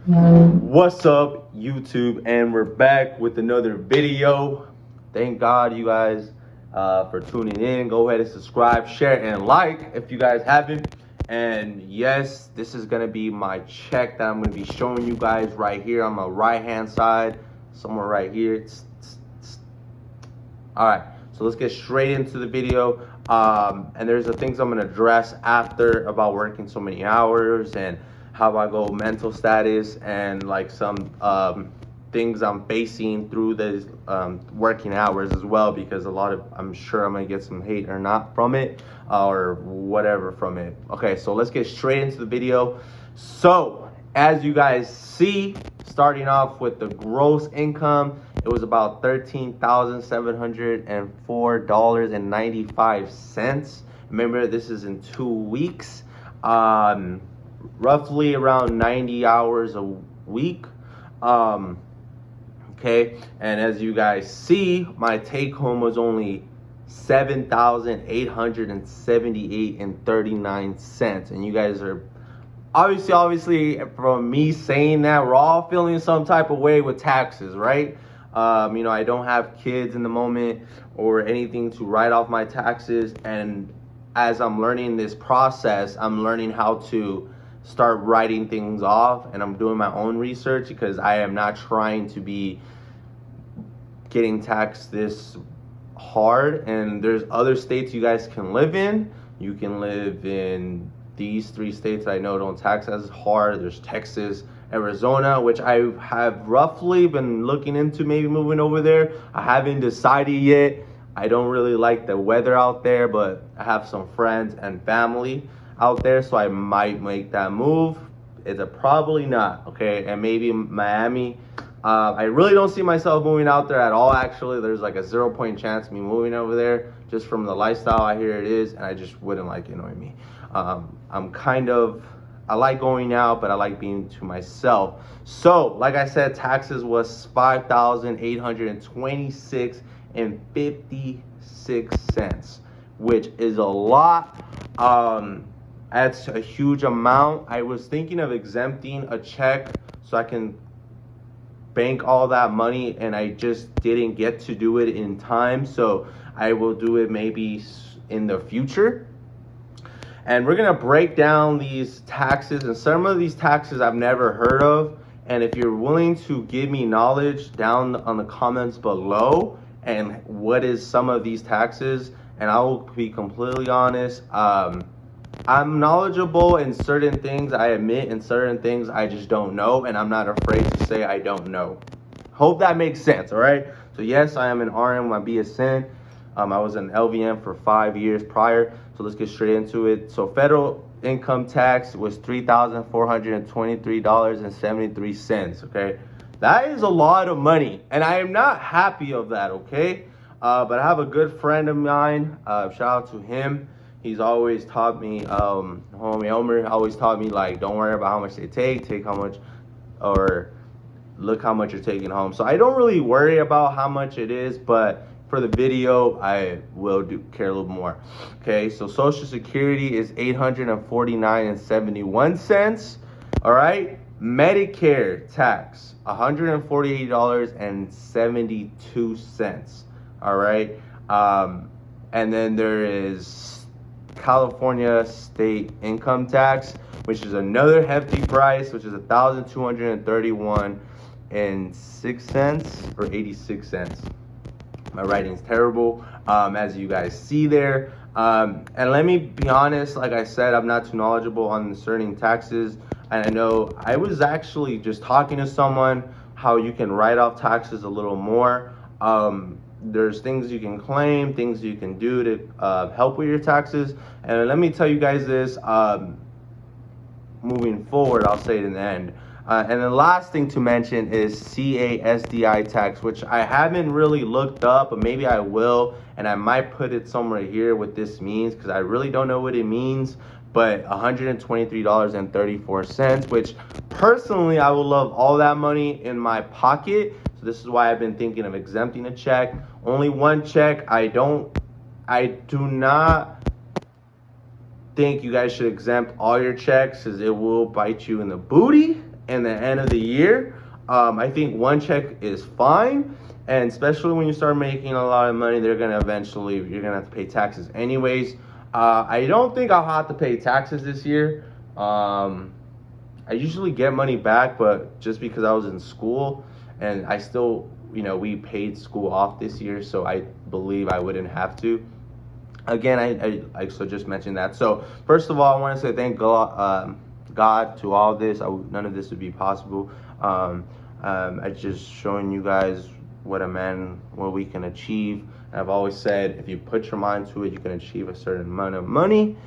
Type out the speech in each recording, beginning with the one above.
What's up, YouTube? And we're back with another video. Thank God, you guys, for tuning in. Go ahead and subscribe, share, and like if you guys haven't. And yes, this is gonna be my check that I'm gonna be showing you guys right here on my right hand side, somewhere right here. All right, so let's get straight into the video. And there's the things I'm gonna address after about working so many hours and how I go mental status and like some things I'm facing through these working hours as well, because I'm sure I'm gonna get some hate or not from it or whatever from it. Okay, so let's get straight into the video. So as you guys see, starting off with the gross income, it was about $13,704.95. Remember, this is in 2 weeks, roughly around 90 hours a week. Okay, and as you guys see, my take home was only $7,878.39, and you guys are obviously from me saying that, we're all feeling some type of way with taxes, right? I don't have kids in the moment or anything to write off my taxes, and as I'm learning this process, I'm learning how to start writing things off, and I'm doing my own research because I am not trying to be getting taxed this hard. And there's other states you guys can live in. You can live in these 3 states that I know don't tax as hard. There's Texas, Arizona, which I have roughly been looking into maybe moving over there. I haven't decided yet. I don't really like the weather out there, but I have some friends and family out there, so I might make that move. It's probably not, okay? And maybe Miami. I really don't see myself moving out there at all, actually. There's like a 0% chance of me moving over there just from the lifestyle I hear it is, and I just wouldn't like it, you know what I mean? I like going out, but I like being to myself. So, like I said, taxes was $5,826.56, which is a lot. That's a huge amount. I was thinking of exempting a check so I can bank all that money, and I just didn't get to do it in time. So I will do it maybe in the future. And we're gonna break down these taxes, and some of these taxes I've never heard of. And if you're willing to give me knowledge down on the comments below, and what is some of these taxes, and I will be completely honest, I'm knowledgeable in certain things, I admit, in certain things I just don't know, and I'm not afraid to say I don't know. Hope that makes sense, all right? So yes, I am an RN, my BSN. I was an LVN for 5 years prior. So let's get straight into it. So federal income tax was $3,423.73, okay? That is a lot of money, and I am not happy of that, okay? But I have a good friend of mine, shout out to him. He's always taught me, homie Elmer always taught me, like, don't worry about how much they take how much, or look how much you're taking home. So I don't really worry about how much it is, but for the video, I will care a little more. Okay, so Social Security is $849.71. All right, Medicare tax $148.72. All right, and then there is California state income tax, which is another hefty price, which is $1,231.06 or 86 cents. My writing's terrible, as you guys see there. And let me be honest, like I said, I'm not too knowledgeable on certain taxes. And I know I was actually just talking to someone how you can write off taxes a little more. There's things you can claim, things you can do to help with your taxes. And let me tell you guys this, moving forward, I'll say it in the end. And the last thing to mention is CASDI tax, which I haven't really looked up, but maybe I will, and I might put it somewhere here what this means, because I really don't know what it means. But $123.34, which personally I would love all that money in my pocket. So this is why I've been thinking of exempting a check. Only one check. I do not think you guys should exempt all your checks, because it will bite you in the booty. and the end of the year, I think one check is fine. And especially when you start making a lot of money, you're gonna have to pay taxes anyways. I don't think I'll have to pay taxes this year. I usually get money back, but just because I was in school and I still, we paid school off this year, so I believe I wouldn't have to. Again, I so just mentioned that. So first of all, I want to say thank God to all this. None of this would be possible. I just showing you guys what we can achieve. And I've always said, if you put your mind to it, you can achieve a certain amount of money.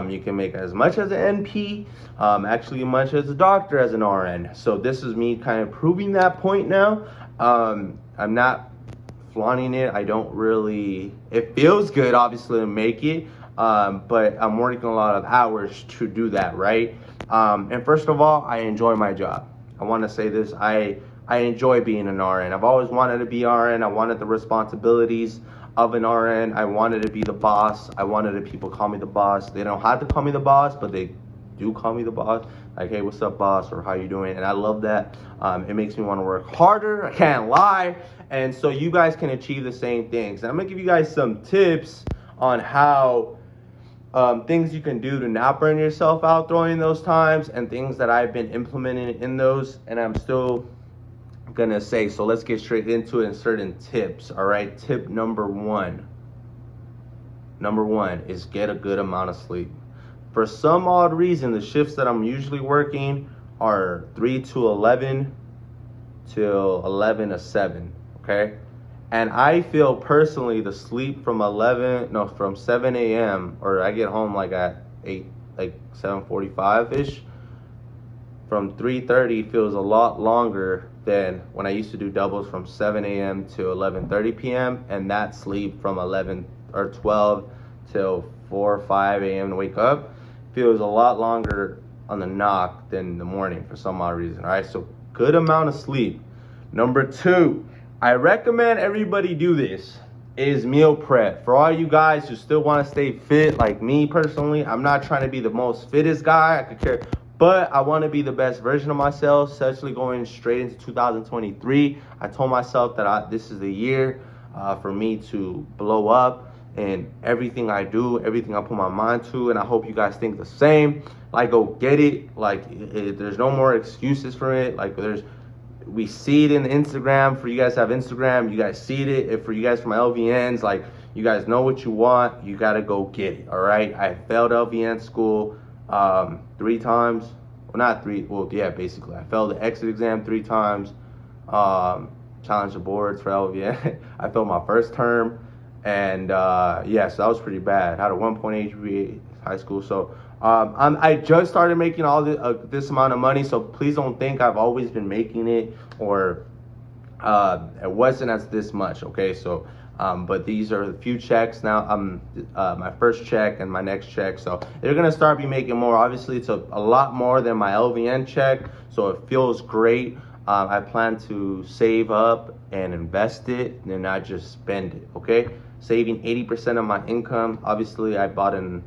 You can make as much as an NP, actually much as a doctor as an RN. So this is me kind of proving that point now. I'm not flaunting it. It feels good, obviously, to make it. But I'm working a lot of hours to do that, right? And first of all, I enjoy my job. I want to say this. I enjoy being an RN. I've always wanted to be RN. I wanted the responsibilities of an RN. I wanted to be the boss. I wanted people call me the boss. They don't have to call me the boss, but they do call me the boss. Like, hey, what's up, boss? Or how you doing? And I love that. It makes me want to work harder. I can't lie. And so you guys can achieve the same things. And I'm going to give you guys some tips on how things you can do to not burn yourself out during those times, and things that I've been implementing in those, and I'm still gonna say. So let's get straight into it and certain tips. All right, tip number one is get a good amount of sleep. For some odd reason, the shifts that I'm usually working are 3 to 11 till 11 to 7, okay? And I feel personally the sleep from 7 a.m. or I get home like at 7:45-ish, from 3:30 feels a lot longer than when I used to do doubles from 7 a.m. to 11:30 p.m. And that sleep from 11 or 12 till 4 or 5 a.m. to wake up feels a lot longer on the knock than the morning for some odd reason. All right, so good amount of sleep. Number two, I recommend everybody do this, is meal prep. For all you guys who still want to stay fit, like me personally, I'm not trying to be the most fittest guy I could care, but I want to be the best version of myself, especially going straight into 2023. I told myself that this is the year for me to blow up in everything I do, everything I put my mind to, and I hope you guys think the same. Like, go get it. Like, there's no more excuses for it. Like, we see it in Instagram. For you guys have Instagram, you guys see it. If for you guys, for my LVNs, like, you guys know what you want, you got to go get it, all right? I failed LVN school 3 times. Well, not 3. Well, yeah, basically. I failed the exit exam 3 times. Challenged the boards for LVN. I failed my first term. And, yeah, so that was pretty bad. I had a 1.8 GPA high school. So, I just started making all this amount of money. So please don't think I've always been making it, or it wasn't as this much, okay? So, but these are a few checks now. My first check and my next check. So they're going to start making more. Obviously, it's a lot more than my LVN check. So it feels great. I plan to save up and invest it and not just spend it, okay? Saving 80% of my income. Obviously, I bought an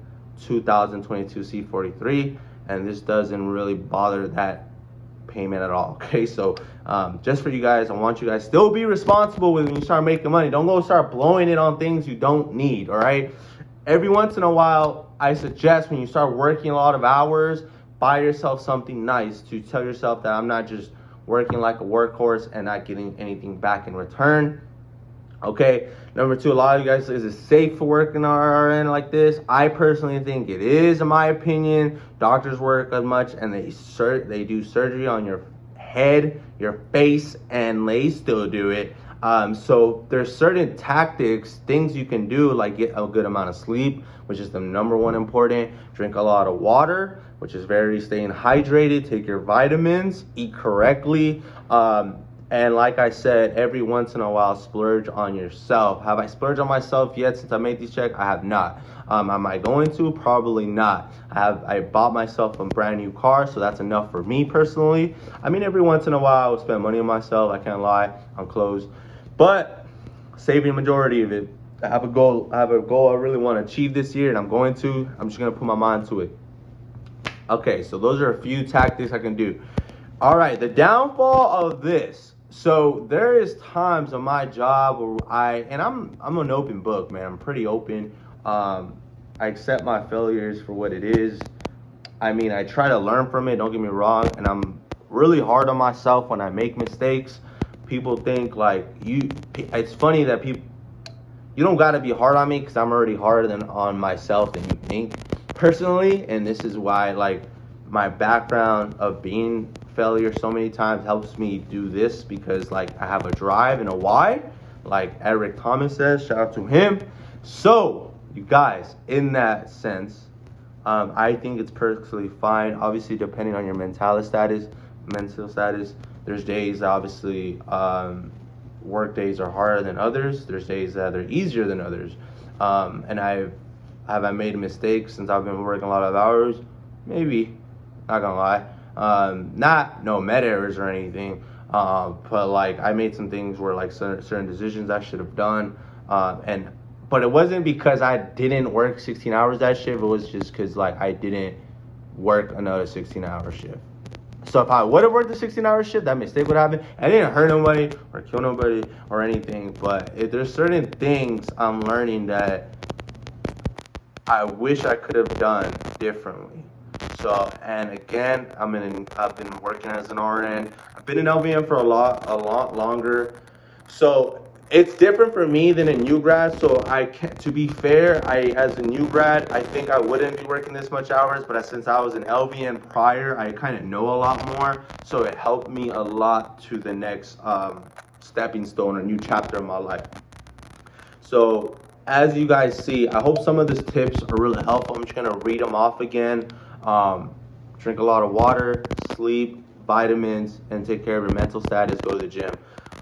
2022 C43, and this doesn't really bother that payment at all, okay? So just for you guys, I want you guys still be responsible when you start making money. Don't go start blowing it on things you don't need, all right? Every once in a while, I suggest when you start working a lot of hours, buy yourself something nice to tell yourself that I'm not just working like a workhorse and not getting anything back in return. Okay, number 2, a lot of you guys, is it safe for working RN like this? I personally think it is, in my opinion. Doctors work as much, and they do surgery on your head, your face, and they still do it. So there's certain tactics, things you can do, like get a good amount of sleep, which is the number 1 important. Drink a lot of water, which is staying hydrated. Take your vitamins, eat correctly. And like I said, every once in a while, splurge on yourself. Have I splurged on myself yet since I made these checks? I have not. Am I going to? Probably not. I bought myself a brand new car, so that's enough for me personally. I mean, every once in a while, I will spend money on myself. I can't lie, on clothes. But saving the majority of it. I have a goal I really want to achieve this year, and I'm just going to put my mind to it. Okay, so those are a few tactics I can do. All right, the downfall of this. So there is times on my job where I'm an open book, man. I'm pretty open. I accept my failures for what it is. I mean, I try to learn from it. Don't get me wrong, and I'm really hard on myself when I make mistakes. People think like you. It's funny that people. You don't gotta be hard on me because I'm already harder than on myself than you think personally, and this is why like my background of being failure so many times helps me do this because like I have a drive and a why, like Eric Thomas says. Shout out to him. So you guys, in that sense, I think it's perfectly fine. Obviously, depending on your mental status. There's days obviously work days are harder than others. There's days that are easier than others. And I made mistakes since I've been working a lot of hours? Maybe, not gonna lie. Not no med errors or anything. But like I made some things where like certain decisions I should have done. But it wasn't because I didn't work 16 hours that shift. It was just because like I didn't work another 16-hour shift. So if I would have worked a 16-hour shift, that mistake would happen. I didn't hurt nobody or kill nobody or anything, but if there's certain things I'm learning that I wish I could have done differently. So, and again, I've been working as an RN. I've been in LVN for a lot longer. So it's different for me than a new grad. So to be fair, as a new grad, I think I wouldn't be working this much hours. But since I was an LVN prior, I kind of know a lot more. So it helped me a lot to the next stepping stone or new chapter of my life. So as you guys see, I hope some of these tips are really helpful. I'm just gonna read them off again. Drink a lot of water, sleep, vitamins, and take care of your mental status. Go to the gym.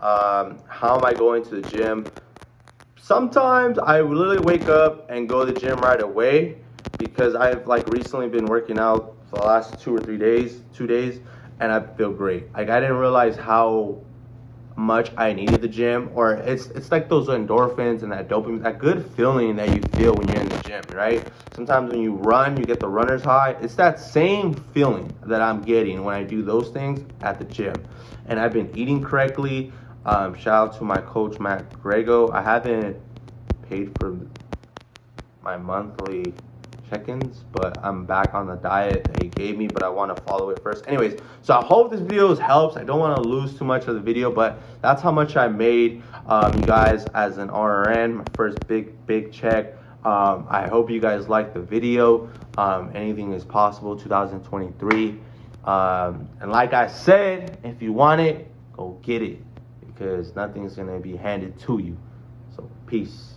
How am I going to the gym? Sometimes I literally wake up and go to the gym right away because I've like recently been working out for the last 2 days, and I feel great. Like I didn't realize how much I needed the gym, or it's like those endorphins and that dopamine, that good feeling that you feel when you're in the gym, right? Sometimes when you run, you get the runner's high. It's that same feeling that I'm getting when I do those things at the gym. And I've been eating correctly. Shout out to my coach Matt Grego. I haven't paid for my monthly check-ins, but I'm back on the diet that he gave me, but I want to follow it first. Anyways, so I hope this video helps. I don't want to lose too much of the video, but that's how much I made, you guys, as an RN, my first big check. I hope you guys like the video. Anything is possible 2023. And like I said, if you want it, go get it, because nothing's gonna be handed to you. So peace.